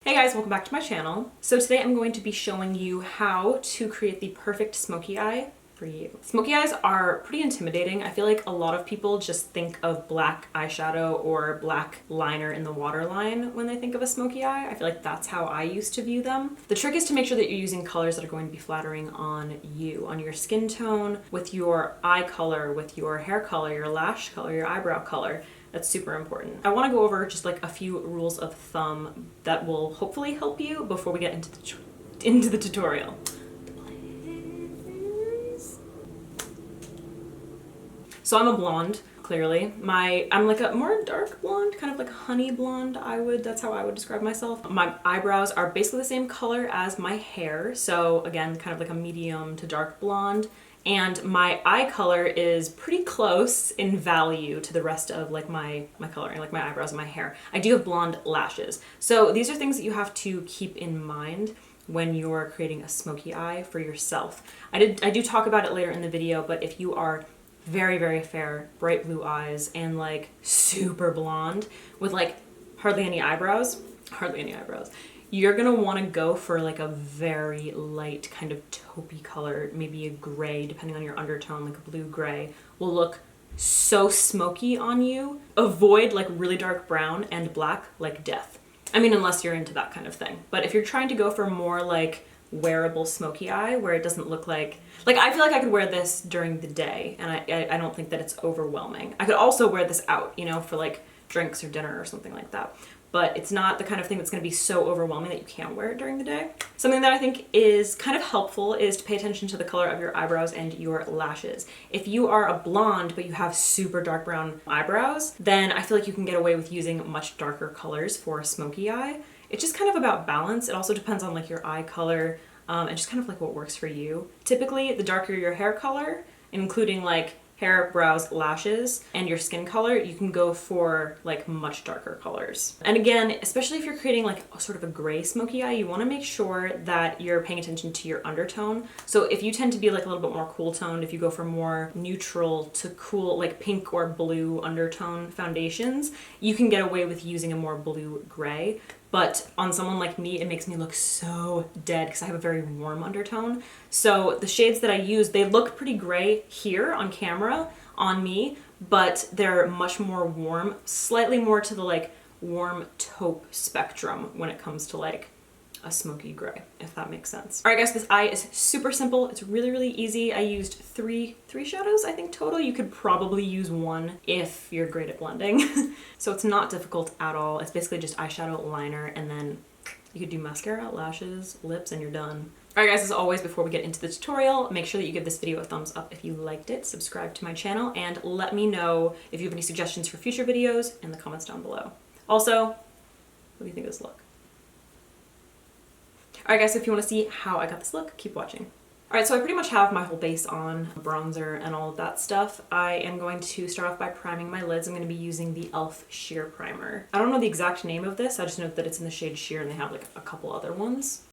Hey guys, welcome back to my channel. So today I'm going to be showing you how to create the perfect smoky eye for you. Smoky eyes are pretty intimidating. I feel like a lot of people just think of black eyeshadow or black liner in the waterline when they think of a smoky eye. I feel like that's how I used to view them. The trick is to make sure that you're using colors that are going to be flattering on you, on your skin tone, with your eye color, with your hair color, your lash color, your eyebrow color. That's super important. I want to go over just like a few rules of thumb that will hopefully help you before we get into the tutorial. So I'm a blonde, clearly. I'm like a more dark blonde, kind of like a honey blonde, that's how I would describe myself. My eyebrows are basically the same color as my hair. So again, kind of like a medium to dark blonde. And my eye color is pretty close in value to the rest of like my coloring, like my eyebrows and my hair. I do have blonde lashes. So these are things that you have to keep in mind when you're creating a smoky eye for yourself. I do talk about it later in the video, but if you are very, very fair, bright blue eyes, and like super blonde with like hardly any eyebrows, you're gonna want to go for like a very light kind of taupey color, maybe a gray, depending on your undertone, like a blue gray will look so smoky on you. Avoid like really dark brown and black like death. I mean, unless you're into that kind of thing. But if you're trying to go for more like wearable smoky eye where it doesn't look like I feel like I could wear this during the day and I don't think that it's overwhelming. I could also wear this out, you know, for like drinks or dinner or something like that. But it's not the kind of thing that's going to be so overwhelming that you can't wear it during the day. Something that I think is kind of helpful is to pay attention to the color of your eyebrows and your lashes. If you are a blonde but you have super dark brown eyebrows, then I feel like you can get away with using much darker colors for a smoky eye. It's just kind of about balance. It also depends on like your eye color and just kind of like what works for you. Typically, the darker your hair color, including like hair, brows, lashes, and your skin color, you can go for like much darker colors. And again, especially if you're creating like a sort of a gray smoky eye, you want to make sure that you're paying attention to your undertone. So if you tend to be like a little bit more cool toned, if you go for more neutral to cool, like pink or blue undertone foundations, you can get away with using a more blue gray. But on someone like me, it makes me look so dead because I have a very warm undertone. So the shades that I use, they look pretty gray here on camera on me, but they're much more warm, slightly more to the like warm taupe spectrum when it comes to like a smoky gray, if that makes sense. All right guys, this eye is super simple. It's really, really easy. I used three shadows, I think total. You could probably use one if you're great at blending. So it's not difficult at all. It's basically just eyeshadow, liner, and then you could do mascara, lashes, lips, and you're done. All right guys, as always, before we get into the tutorial, make sure that you give this video a thumbs up if you liked it, subscribe to my channel, and let me know if you have any suggestions for future videos in the comments down below. Also, what do you think of this look? Alright guys, so if you want to see how I got this look, keep watching. Alright, so I pretty much have my whole base on, bronzer and all of that stuff. I am going to start off by priming my lids. I'm going to be using the e.l.f. Sheer Primer. I don't know the exact name of this, I just know that it's in the shade Sheer and they have like a couple other ones.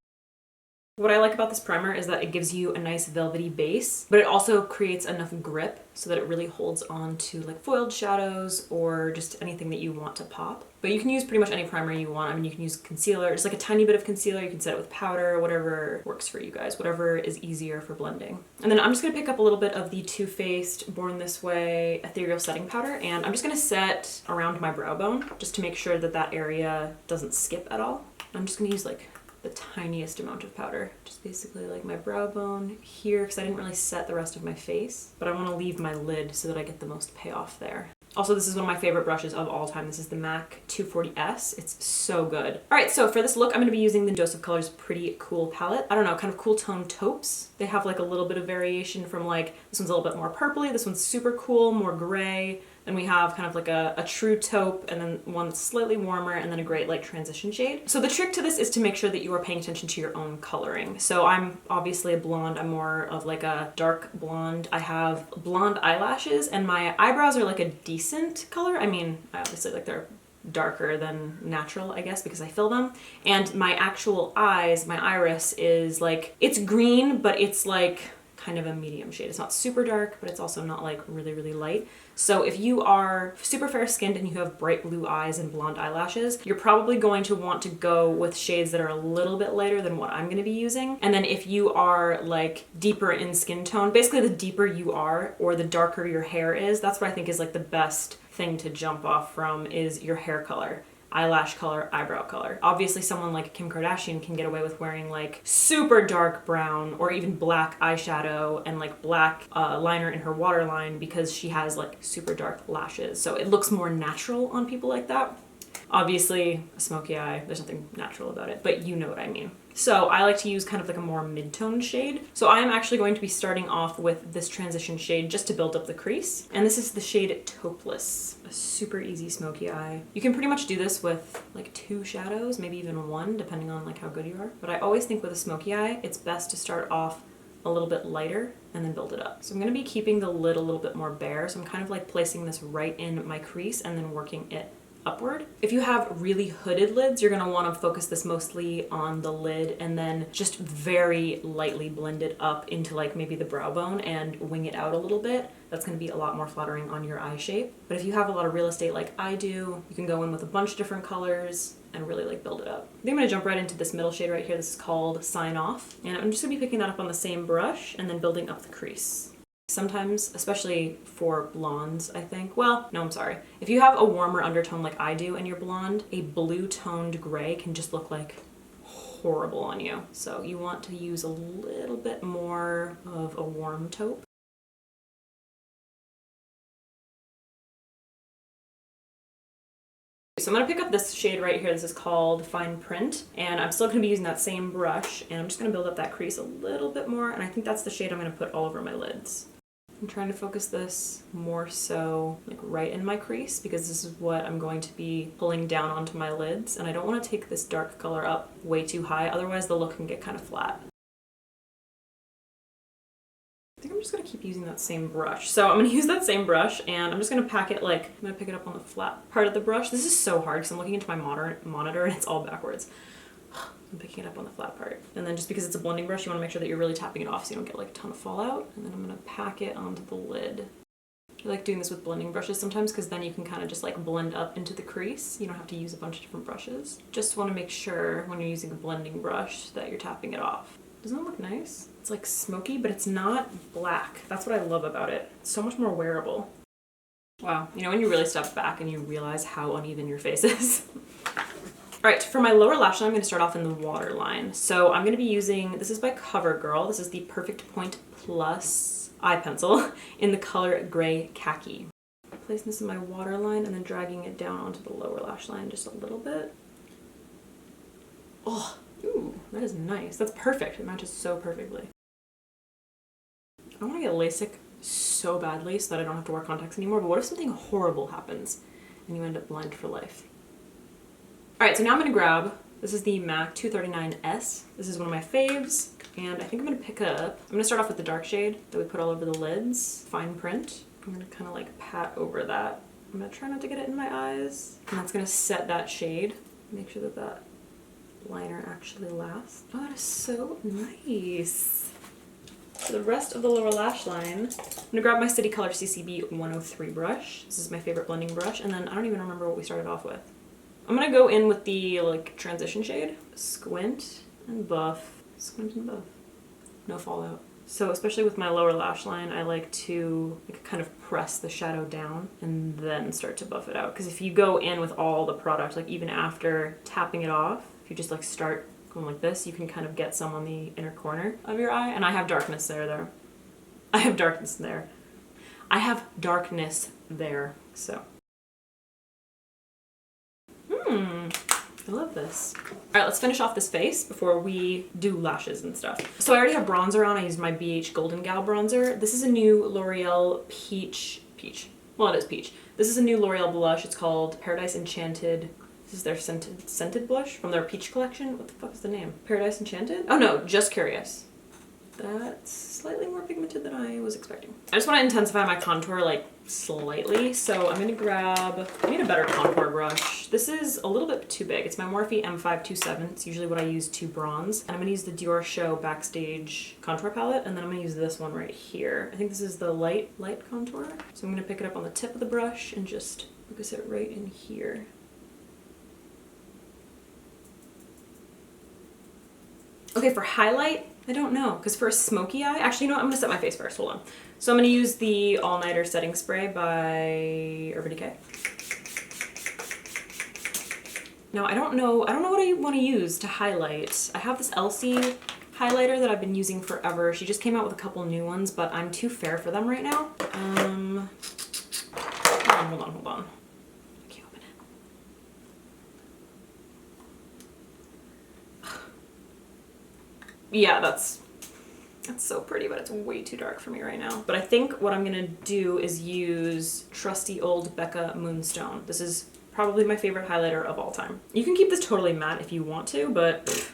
What I like about this primer is that it gives you a nice velvety base, but it also creates enough grip so that it really holds on to like foiled shadows or just anything that you want to pop. But you can use pretty much any primer you want. I mean, you can use concealer, just like a tiny bit of concealer. You can set it with powder, whatever works for you guys, whatever is easier for blending. And then I'm just gonna pick up a little bit of the Too Faced Born This Way Ethereal setting powder, and I'm just gonna set around my brow bone just to make sure that that area doesn't skip at all. I'm just gonna use like the tiniest amount of powder, just basically like my brow bone here, because I didn't really set the rest of my face, but I want to leave my lid so that I get the most payoff there. Also, this is one of my favorite brushes of all time. This is the MAC 240S. It's so good. All right, so for this look, I'm going to be using the Dose of Colors Pretty Cool palette. I don't know, kind of cool tone taupes. They have like a little bit of variation from like, this one's a little bit more purpley, this one's super cool, more gray. Then we have kind of like a true taupe, and then one that's slightly warmer, and then a great like transition shade. So the trick to this is to make sure that you are paying attention to your own coloring. So I'm obviously a blonde. I'm more of like a dark blonde. I have blonde eyelashes, and my eyebrows are like a decent color. I mean, I obviously like they're darker than natural, I guess, because I fill them. And my actual eyes, my iris is like, it's green, but it's like kind of a medium shade. It's not super dark, but it's also not like really, really light. So if you are super fair skinned and you have bright blue eyes and blonde eyelashes, you're probably going to want to go with shades that are a little bit lighter than what I'm going to be using. And then if you are like deeper in skin tone, basically the deeper you are or the darker your hair is, that's what I think is like the best thing to jump off from is your hair color. Eyelash color, eyebrow color. Obviously someone like Kim Kardashian can get away with wearing like super dark brown or even black eyeshadow and like black liner in her waterline because she has like super dark lashes. So it looks more natural on people like that. Obviously a smoky eye, there's nothing natural about it, but you know what I mean. So I like to use kind of like a more mid-tone shade. So I am actually going to be starting off with this transition shade just to build up the crease. And this is the shade Taupeless, a super easy smoky eye. You can pretty much do this with like 2 shadows, maybe even 1, depending on like how good you are. But I always think with a smoky eye, it's best to start off a little bit lighter and then build it up. So I'm gonna be keeping the lid a little bit more bare. So I'm kind of like placing this right in my crease and then working it upward. If you have really hooded lids, you're gonna wanna focus this mostly on the lid and then just very lightly blend it up into like maybe the brow bone and wing it out a little bit. That's gonna be a lot more flattering on your eye shape. But if you have a lot of real estate like I do, you can go in with a bunch of different colors and really like build it up. I think I'm gonna jump right into this middle shade right here. This is called Sign Off. And I'm just gonna be picking that up on the same brush and then building up the crease. Sometimes, especially for blondes, I think, well, no, I'm sorry. If you have a warmer undertone like I do and you're blonde, a blue toned gray can just look like horrible on you. So you want to use a little bit more of a warm taupe. So I'm gonna pick up this shade right here. This is called Fine Print, and I'm still gonna be using that same brush, and I'm just gonna build up that crease a little bit more, and I think that's the shade I'm gonna put all over my lids. I'm trying to focus this more so like right in my crease because this is what I'm going to be pulling down onto my lids, and I don't want to take this dark color up way too high, otherwise the look can get kind of flat. I think I'm just gonna keep using that same brush. So I'm gonna use that same brush and I'm just gonna pack it like, I'm gonna pick it up on the flat part of the brush. This is so hard because I'm looking into my monitor and it's all backwards. I'm picking it up on the flat part. And then just because it's a blending brush, you wanna make sure that you're really tapping it off so you don't get like a ton of fallout. And then I'm gonna pack it onto the lid. I like doing this with blending brushes sometimes because then you can kind of just like blend up into the crease. You don't have to use a bunch of different brushes. Just wanna make sure when you're using a blending brush that you're tapping it off. Doesn't that look nice? It's like smoky, but it's not black. That's what I love about it. It's so much more wearable. Wow, you know when you really step back and you realize how uneven your face is? All right, for my lower lash line, I'm gonna start off in the waterline. So I'm gonna be using, this is by Covergirl. This is the Perfect Point Plus eye pencil in the color Gray Khaki. Placing this in my waterline and then dragging it down onto the lower lash line just a little bit. Oh, ooh, that is nice. That's perfect. It matches so perfectly. I want to get LASIK so badly so that I don't have to wear contacts anymore, but what if something horrible happens and you end up blind for life? All right, so now I'm gonna grab, this is the MAC 239S. This is one of my faves, and I think I'm gonna pick up, I'm gonna start off with the dark shade that we put all over the lids, Fine Print. I'm gonna kind of like pat over that. I'm gonna try not to get it in my eyes, and that's gonna set that shade. Make sure that that liner actually lasts. Oh, that is so nice. For the rest of the lower lash line, I'm gonna grab my City Color CCB 103 brush. This is my favorite blending brush, and then I don't even remember what we started off with. I'm gonna go in with the like transition shade, Squint and Buff, Squint and Buff. No fallout. So especially with my lower lash line, I like to like kind of press the shadow down and then start to buff it out. Because if you go in with all the product, like even after tapping it off, if you just like start going like this, you can kind of get some on the inner corner of your eye. And I have darkness there. I have darkness there. I have darkness there, so. I love this. All right, let's finish off this face before we do lashes and stuff. So I already have bronzer on. I used my BH Golden Gal bronzer. This is a new L'Oreal Peach. Well, it is peach. This is a new L'Oreal blush. It's called Paradise Enchanted. This is their scented blush from their peach collection. What the fuck is the name? Paradise Enchanted? Oh no, Just Curious. That's slightly more pigmented than I was expecting. I just want to intensify my contour like slightly, so I'm gonna I need a better contour brush. This is a little bit too big. It's my Morphe M527. It's usually what I use to bronze. And I'm gonna use the Dior Show Backstage contour palette, and then I'm gonna use this one right here. I think this is the light contour. So I'm gonna pick it up on the tip of the brush and just focus it right in here. Okay, for highlight, I don't know, because for a smoky eye, actually, you know what? I'm gonna set my face first, hold on. So I'm gonna use the All Nighter Setting Spray by Urban Decay. Now, I don't know what I want to use to highlight. I have this Elsie highlighter that I've been using forever. She just came out with a couple new ones, but I'm too fair for them right now. Hold on. I can't open it. Yeah, that's so pretty, but it's way too dark for me right now. But I think what I'm gonna do is use trusty old Becca Moonstone. This is probably my favorite highlighter of all time. You can keep this totally matte if you want to, but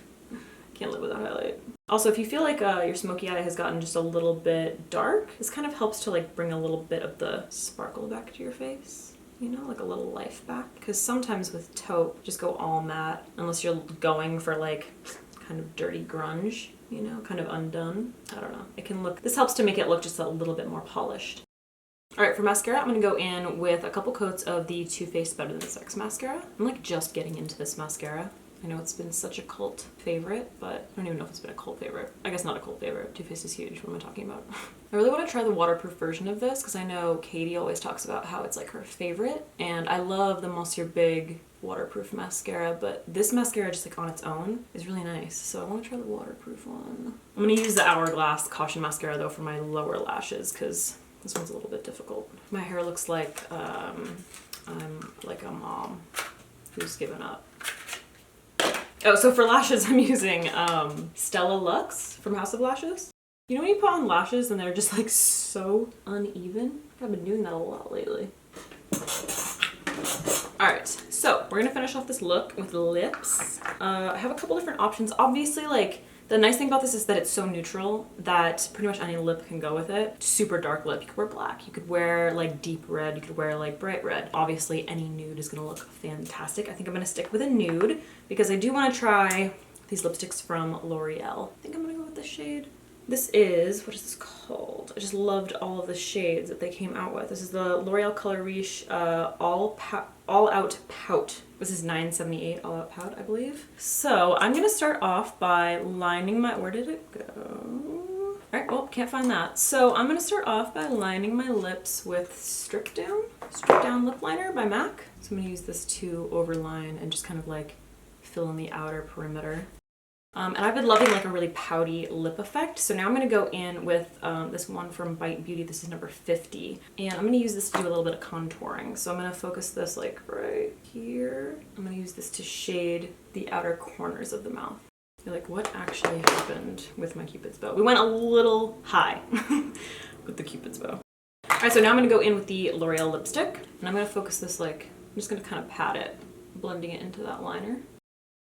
can't live without highlight. Also, if you feel like your smoky eye has gotten just a little bit dark, this kind of helps to like bring a little bit of the sparkle back to your face. You know, like a little life back. Because sometimes with taupe, just go all matte, unless you're going for like kind of dirty grunge, you know, kind of undone. I don't know. It can look, this helps to make it look just a little bit more polished. All right, for mascara, I'm gonna go in with a couple coats of the Too Faced Better Than Sex mascara. I'm like just getting into this mascara. I know it's been such a cult favorite, but I don't even know if it's been a cult favorite. I guess not a cult favorite. Too Faced is huge. What am I talking about? I really want to try the waterproof version of this because I know Katie always talks about how it's like her favorite. And I love the Monsieur Big waterproof mascara, but this mascara just like on its own is really nice. So I want to try the waterproof one. I'm going to use the Hourglass Caution mascara though for my lower lashes because this one's a little bit difficult. My hair looks like I'm like a mom who's given up. Oh, so for lashes, I'm using Stella Luxe from House of Lashes. You know when you put on lashes and they're just like so uneven? I've been doing that a lot lately. Alright, so we're gonna finish off this look with lips. I have a couple different options. Obviously, like, the nice thing about this is that it's so neutral that pretty much any lip can go with it. Super dark lip, you could wear black, you could wear like deep red, you could wear like bright red. Obviously any nude is gonna look fantastic. I think I'm gonna stick with a nude because I do wanna try these lipsticks from L'Oreal. I think I'm gonna go with this shade. This is, what is this called? I just loved all of the shades that they came out with. This is the L'Oreal Color Riche All Out Pout. This is $9.78 All Out Pout, I believe. So I'm gonna start off by lining my, where did it go? All right, well, can't find that. So I'm gonna start off by lining my lips with Strip Down Lip Liner by MAC. So I'm gonna use this to overline and just kind of like fill in the outer perimeter. And I've been loving like a really pouty lip effect. So now I'm going to go in with this one from Bite Beauty. This is number 50. And I'm going to use this to do a little bit of contouring. So I'm going to focus this like right here. I'm going to use this to shade the outer corners of the mouth. You're like, what actually happened with my Cupid's bow? We went a little high with the Cupid's bow. All right, so now I'm going to go in with the L'Oreal lipstick. And I'm going to focus this like, I'm just going to kind of pat it, blending it into that liner.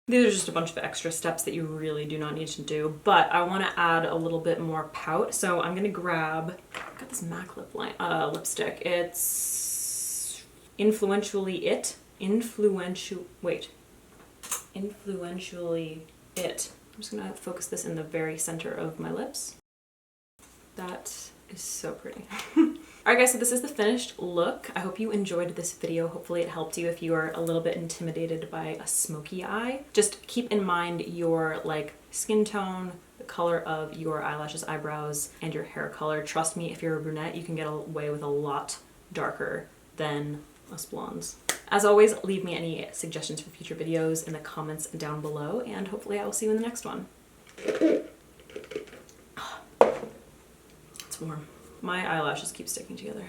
These are just a bunch of extra steps that you really do not need to do, but I want to add a little bit more pout. So I'm going to grab, I've got this MAC lipstick. It's Influentially It. Influentially It. I'm just going to focus this in the very center of my lips. That is so pretty. Alright guys, so this is the finished look. I hope you enjoyed this video. Hopefully it helped you if you are a little bit intimidated by a smoky eye. Just keep in mind your like skin tone, the color of your eyelashes, eyebrows, and your hair color. Trust me, if you're a brunette, you can get away with a lot darker than us blondes. As always, leave me any suggestions for future videos in the comments down below, and hopefully I will see you in the next one. It's warm. My eyelashes keep sticking together.